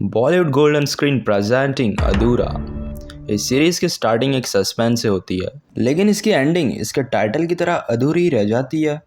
Bollywood golden screen presenting अधूरा। इस series की स्टार्टिंग एक सस्पेंस से होती है, लेकिन इसकी एंडिंग इसके टाइटल की तरह अधूरी रह जाती है।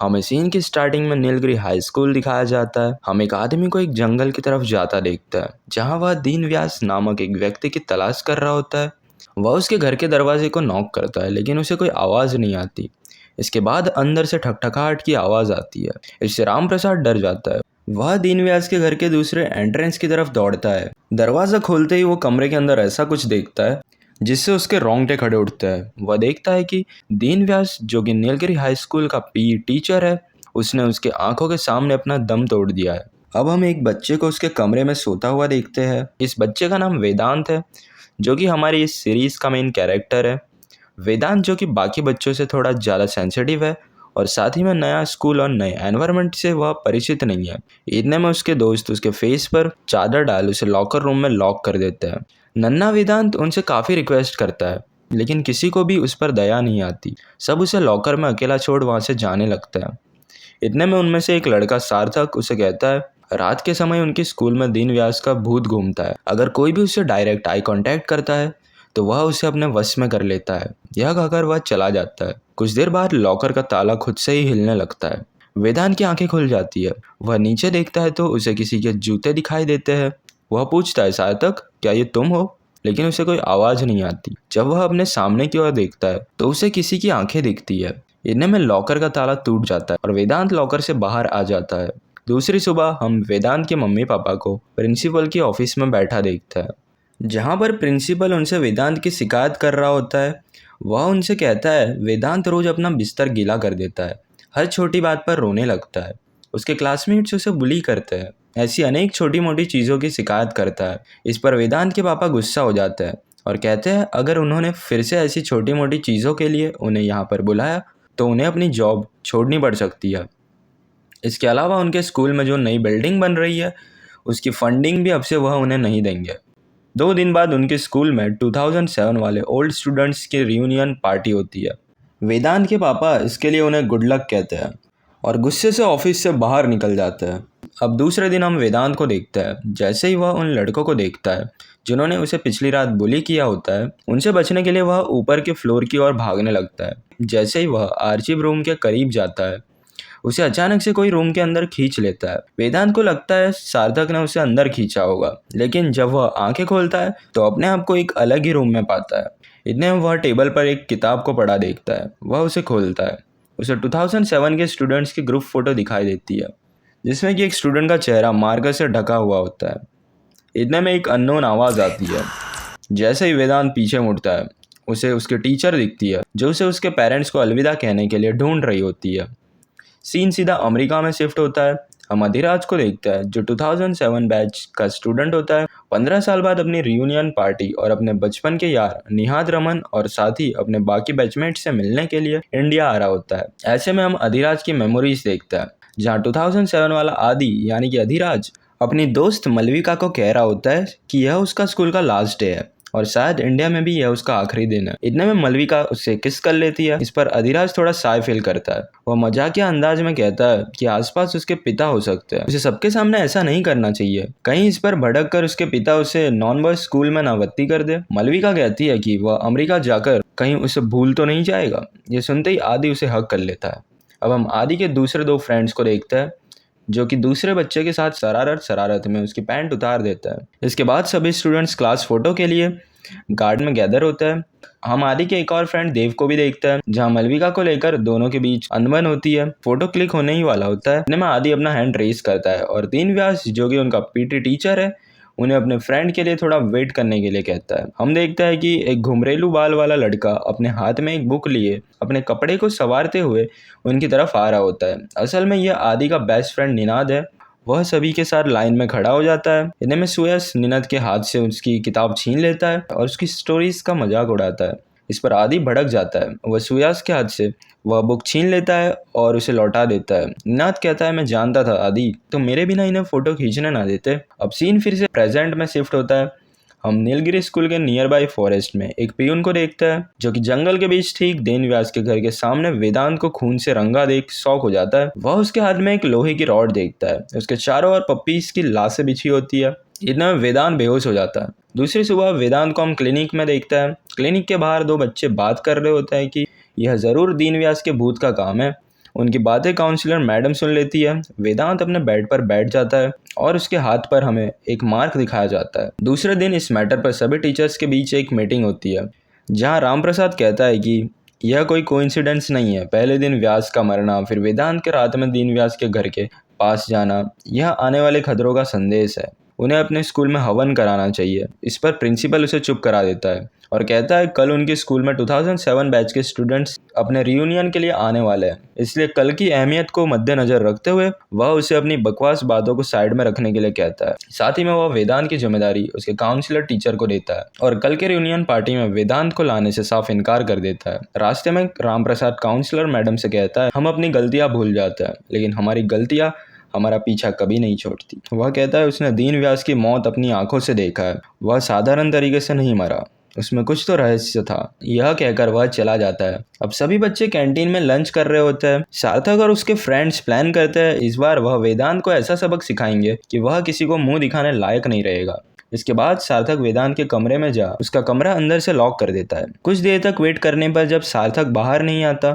हमें सीन की स्टार्टिंग में नीलगिरी हाई स्कूल दिखाया जाता है। हम एक आदमी को एक जंगल की तरफ जाता देखते हैं, जहां वह दीन व्यास नामक एक व्यक्ति की तलाश कर रहा होता है। वह उसके घर के दरवाजे को नॉक करता है, लेकिन उसे कोई आवाज़ नहीं आती। इसके बाद अंदर से ठकठकाहट की आवाज़ आती है। इससे राम प्रसाद डर जाता है। वह दीन व्यास के घर के दूसरे एंट्रेंस की तरफ दौड़ता है। दरवाज़ा खोलते ही वो कमरे के अंदर ऐसा कुछ देखता है जिससे उसके रोंगटे खड़े उठते हैं। वह देखता है कि दीन व्यास, जो कि नीलगिरी हाई स्कूल का पीई टीचर है, उसने उसके आंखों के सामने अपना दम तोड़ दिया है। अब हम एक बच्चे को उसके कमरे में सोता हुआ देखते हैं। इस बच्चे का नाम वेदांत है, जो कि हमारी इस सीरीज़ का मेन कैरेक्टर है। वेदांत, जो कि बाकी बच्चों से थोड़ा ज़्यादा सेंसिटिव है और साथ ही में नया स्कूल और नए एनवायरनमेंट से वह परिचित नहीं है। इतने में उसके दोस्त उसके फेस पर चादर डाल उसे लॉकर रूम में लॉक कर देते हैं। नन्हा वेदांत उनसे काफ़ी रिक्वेस्ट करता है, लेकिन किसी को भी उस पर दया नहीं आती। सब उसे लॉकर में अकेला छोड़ वहाँ से जाने लगते हैं। इतने में उनमें से एक लड़का सार्थक उसे कहता है, रात के समय उनके स्कूल में दीन व्यास का भूत घूमता है। अगर कोई भी उससे डायरेक्ट आई कांटेक्ट करता है तो वह उसे अपने वश में कर लेता है। यह कहकर वह चला जाता है। कुछ देर बाद लॉकर का ताला खुद से ही हिलने लगता है। वेदांत की आंखें खुल जाती है। वह नीचे देखता है तो उसे किसी के जूते दिखाई देते हैं। वह पूछता है, सार्थक, क्या ये तुम हो? लेकिन उसे कोई आवाज़ नहीं आती। जब वह अपने सामने की ओर देखता है तो उसे किसी की आंखें दिखती है। इतने में लॉकर का ताला टूट जाता है और वेदांत लॉकर से बाहर आ जाता है। दूसरी सुबह हम वेदांत के मम्मी पापा को प्रिंसिपल की ऑफिस में बैठा देखते हैं, जहाँ पर प्रिंसिपल उनसे वेदांत की शिकायत कर रहा होता है। वह उनसे कहता है, वेदांत रोज अपना बिस्तर गीला कर देता है, हर छोटी बात पर रोने लगता है, उसके क्लासमेट्स उसे बुली करते हैं, ऐसी अनेक छोटी मोटी चीज़ों की शिकायत करता है। इस पर वेदांत के पापा गुस्सा हो जाते हैं और कहते हैं अगर उन्होंने फिर से ऐसी छोटी मोटी चीज़ों के लिए उन्हें यहाँ पर बुलाया तो उन्हें अपनी जॉब छोड़नी पड़ सकती है। इसके अलावा उनके स्कूल में जो नई बिल्डिंग बन रही है, उसकी फंडिंग भी अब से वह उन्हें नहीं देंगे। 2 दिन बाद उनके स्कूल में 2007 वाले ओल्ड स्टूडेंट्स की रियूनियन पार्टी होती है। वेदांत के पापा इसके लिए उन्हें गुड लक कहते हैं और गुस्से से ऑफिस से बाहर निकल जाते हैं। अब दूसरे दिन हम वेदांत को देखते हैं। जैसे ही वह उन लड़कों को देखता है जिन्होंने उसे पिछली रात बुली किया होता है, उनसे बचने के लिए वह ऊपर के फ्लोर की ओर भागने लगता है। जैसे ही वह आर्चिव रूम के करीब जाता है, उसे अचानक से कोई रूम के अंदर खींच लेता है। वेदांत को लगता है सार्थक ने उसे अंदर खींचा होगा, लेकिन जब वह आंखें खोलता है तो अपने आप को एक अलग ही रूम में पाता है। इतने में वह टेबल पर एक किताब को पढ़ा देखता है। वह उसे खोलता है। उसे 2007 के स्टूडेंट्स की ग्रुप फोटो दिखाई देती है, जिसमें कि एक स्टूडेंट का चेहरा मार्कर से ढका हुआ होता है। इतने में एक अननोन आवाज़ आती है। जैसे ही वेदांत पीछे मुड़ता है, उसे उसकी टीचर दिखती है, जो उसे उसके पेरेंट्स को अलविदा कहने के लिए ढूंढ रही होती है। सीन सीधा अमेरिका में शिफ्ट होता है। हम अधिराज को देखते हैं, जो 2007 बैच का स्टूडेंट होता है। 15 साल बाद अपनी रियूनियन पार्टी और अपने बचपन के यार निहाद रमन और साथ ही अपने बाकी बैचमेट से मिलने के लिए इंडिया आ रहा होता है। ऐसे में हम अधिराज की मेमोरीज देखते हैं, जहाँ 2007 वाला आदि यानी कि अधिराज अपनी दोस्त मलविका को कह रहा होता है कि यह उसका स्कूल का लास्ट डे है और शायद इंडिया में भी यह उसका आखिरी दिन है। इतने में मलविका उससे किस कर लेती है। इस पर अधिराज थोड़ा शाय फील करता है। वह मजाकिया अंदाज में कहता है कि आसपास उसके पिता हो सकते हैं, उसे सबके सामने ऐसा नहीं करना चाहिए, कहीं इस पर भड़क कर उसके पिता उसे नॉन बॉयज स्कूल में नावत्ती कर दे। मलविका कहती है कि वह अमेरिका जाकर कहीं उसे भूल तो नहीं जाएगा। ये सुनते ही आदि उसे हक कर लेता है। अब हम आदि के दूसरे 2 फ्रेंड्स को देखते हैं, जो कि दूसरे बच्चे के साथ शरारत में उसकी पैंट उतार देता है। इसके बाद सभी स्टूडेंट्स क्लास फोटो के लिए गार्डन में गैदर होता है। हम आदि के एक और फ्रेंड देव को भी देखते हैं, जहां मलविका को लेकर दोनों के बीच अनबन होती है। फोटो क्लिक होने ही वाला होता है। इतने में आदि अपना हैंड रेस करता है और दीन व्यास, जो कि उनका पीटी टीचर है, उन्हें अपने फ्रेंड के लिए थोड़ा वेट करने के लिए कहता है। हम देखते हैं कि एक घुंघरेलू बाल वाला लड़का अपने हाथ में एक बुक लिए अपने कपड़े को संवारते हुए उनकी तरफ आ रहा होता है। असल में यह आदि का बेस्ट फ्रेंड निनाद है। वह सभी के साथ लाइन में खड़ा हो जाता है। इतने में सुयस निनाद के हाथ से उसकी किताब छीन लेता है और उसकी स्टोरीज का मजाक उड़ाता है। इस पर आदि भड़क जाता है। वह सुयस के हाथ से वह बुक छीन लेता है और उसे लौटा देता है। निनाद कहता है, मैं जानता था आदि, तो मेरे बिना इन्हें फोटो खींचने ना देते। अब सीन फिर से प्रेजेंट में शिफ्ट होता है। हम नीलगिरी स्कूल के नियर बाई फॉरेस्ट में एक पियून को देखते हैं, जो कि जंगल के बीच ठीक दीन व्यास के घर के सामने वेदांत को खून से रंगा देख शॉक हो जाता है। वह उसके हाथ में एक लोहे की रॉड देखता है। उसके चारों ओर पप्पीज की लाशें बिछी होती है। इतने में वेदांत बेहोश हो जाता है। दूसरी सुबह वेदांत को हम क्लिनिक में देखते हैं। क्लिनिक के बाहर दो बच्चे बात कर रहे होते हैं कि यह ज़रूर दीन व्यास के भूत का काम है। उनकी बातें काउंसलर मैडम सुन लेती है। वेदांत अपने बेड पर बैठ जाता है और उसके हाथ पर हमें एक मार्क दिखाया जाता है। दूसरे दिन इस मैटर पर सभी टीचर्स के बीच एक मीटिंग होती है, जहां रामप्रसाद कहता है कि यह कोई कोइंसिडेंस नहीं है। पहले दिन व्यास का मरना, फिर वेदांत के रात में दीन व्यास के घर के पास जाना, यह आने वाले खतरों का संदेश है। उन्हें अपने स्कूल में हवन कराना चाहिए। इस पर प्रिंसिपल उसे चुप करा देता है और कहता है कल उनके स्कूल में 2007 बैच के स्टूडेंट्स अपने रियूनियन के लिए आने वाले हैं, इसलिए कल की अहमियत को मद्देनजर रखते हुए वह उसे अपनी बकवास बातों को साइड में रखने के लिए कहता है। साथ ही में वह वेदांत की जिम्मेदारी उसके काउंसलर टीचर को देता है और कल के रियूनियन पार्टी में वेदांत को लाने से साफ इनकार कर देता है। रास्ते में रामप्रसाद काउंसलर मैडम से कहता है हम अपनी गलतियां भूल जाते हैं, लेकिन हमारी गलतियां हमारा पीछा कभी नहीं छोड़ती। वह कहता है उसने दीन व्यास की मौत अपनी आंखों से देखा है। वह साधारण तरीके से नहीं मरा, उसमें कुछ तो रहस्य था। यह कहकर वह चला जाता है। अब सभी बच्चे कैंटीन में लंच कर रहे होते हैं। सार्थक और उसके फ्रेंड्स प्लान करते हैं इस बार वह वेदांत को ऐसा सबक सिखाएंगे कि वह किसी को मुंह दिखाने लायक नहीं रहेगा। इसके बाद सार्थक वेदांत के कमरे में जा उसका कमरा अंदर से लॉक कर देता है। कुछ देर तक वेट करने पर जब सार्थक बाहर नहीं आता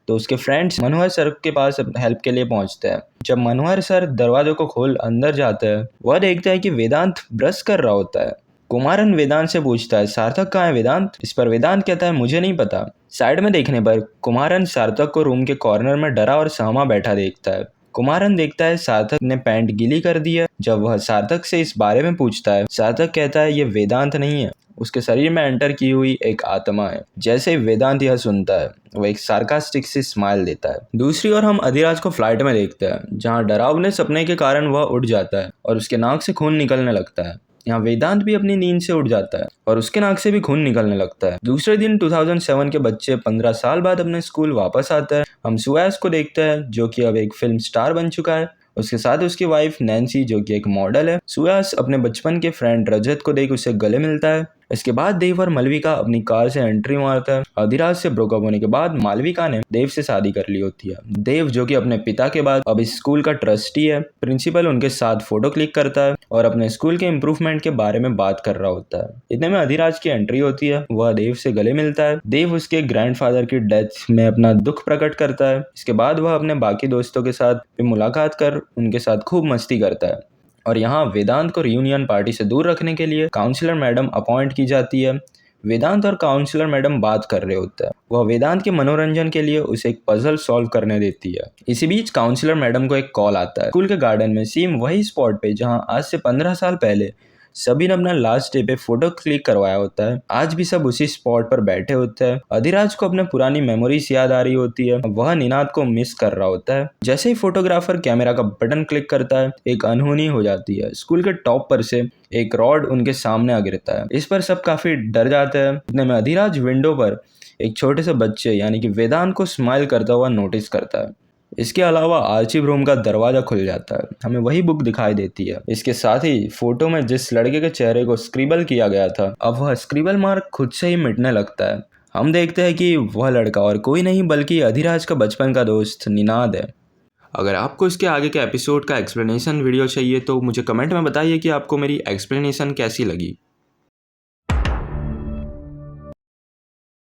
तो उसके फ्रेंड्स मनोहर सर के पास हेल्प के लिए पहुंचते हैं। जब मनोहर सर दरवाजों को खोल अंदर जाते हैं, वह देखता है कि वेदांत ब्रश कर रहा होता है। कुमारन वेदांत से पूछता है सार्थक कहाँ है वेदांत? इस पर वेदांत कहता है मुझे नहीं पता। साइड में देखने पर कुमारन सार्थक को रूम के कॉर्नर में डरा और सहमा बैठा देखता है। कुमारन देखता है सार्थक ने पैंट गीली कर दी है। जब वह सार्थक से इस बारे में पूछता है, सार्थक कहता है ये वेदांत नहीं है, उसके शरीर में एंटर की हुई एक आत्मा है। जैसे ही वेदांत यह सुनता है, वह एक सार्कास्टिक सी स्माइल देता है। दूसरी ओर हम अधिराज को फ्लाइट में देखते हैं, जहां डरावने सपने के कारण वह उठ जाता है और उसके नाक से खून निकलने लगता है। यहाँ वेदांत भी अपनी नींद से उठ जाता है और उसके नाक से भी खून निकलने लगता है। दूसरे दिन 2007 के बच्चे 15 साल बाद अपने स्कूल वापस आते हैं। हम सुयास को देखते हैं जो कि अब एक फिल्म स्टार बन चुका है। उसके साथ उसकी वाइफ नैन्सी जो कि एक मॉडल है। सुयास अपने बचपन के फ्रेंड रजत को देख उससे गले मिलता है। इसके बाद देव और मालविका अपनी कार से एंट्री मारता है। अधिराज से ब्रेकअप होने के बाद मालविका ने देव से शादी कर ली होती है। देव जो कि अपने पिता के बाद अब इस स्कूल का ट्रस्टी है। प्रिंसिपल उनके साथ फोटो क्लिक करता है और अपने स्कूल के इम्प्रूवमेंट के बारे में बात कर रहा होता है। इतने में अधिराज की एंट्री होती है। वह देव से गले मिलता है। देव उसके ग्रैंडफादर की डेथ में अपना दुख प्रकट करता है। इसके बाद वह अपने बाकी दोस्तों के साथ भी मुलाकात कर उनके साथ खूब मस्ती करता है और यहाँ वेदांत को रियूनियन पार्टी से दूर रखने के लिए काउंसलर मैडम अपॉइंट की जाती है। वेदांत और काउंसलर मैडम बात कर रहे होते हैं। वह वेदांत के मनोरंजन के लिए उसे एक पजल सॉल्व करने देती है। इसी बीच काउंसलर मैडम को एक कॉल आता है। स्कूल के गार्डन में सेम वही स्पॉट पे जहाँ आज से 15 साल पहले सभी ने अपना लास्ट डे पे फोटो क्लिक करवाया होता है। आज भी सब उसी स्पॉट पर बैठे होते हैं। अधिराज को अपने पुरानी मेमोरीज याद आ रही होती है। वह निनाद को मिस कर रहा होता है। जैसे ही फोटोग्राफर कैमरा का बटन क्लिक करता है, एक अनहोनी हो जाती है। स्कूल के टॉप पर से एक रॉड उनके सामने आ गिरता है। इस पर सब काफी डर जाते हैं। इतने में अधिराज विंडो पर एक छोटे से बच्चे यानी कि वेदांत को स्माइल करता हुआ नोटिस करता है। इसके अलावा आर्चिव रूम का दरवाजा खुल जाता है। हमें वही बुक दिखाई देती है। इसके साथ ही फोटो में जिस लड़के के चेहरे को स्क्रिबल किया गया था, अब वह स्क्रिबल मार्क खुद से ही मिटने लगता है। हम देखते हैं कि वह लड़का और कोई नहीं बल्कि अधिराज का बचपन का दोस्त निनाद है। अगर आपको इसके आगे के एपिसोड का एक्सप्लेनेशन वीडियो चाहिए तो मुझे कमेंट में बताइए कि आपको मेरी एक्सप्लेनेशन कैसी लगी।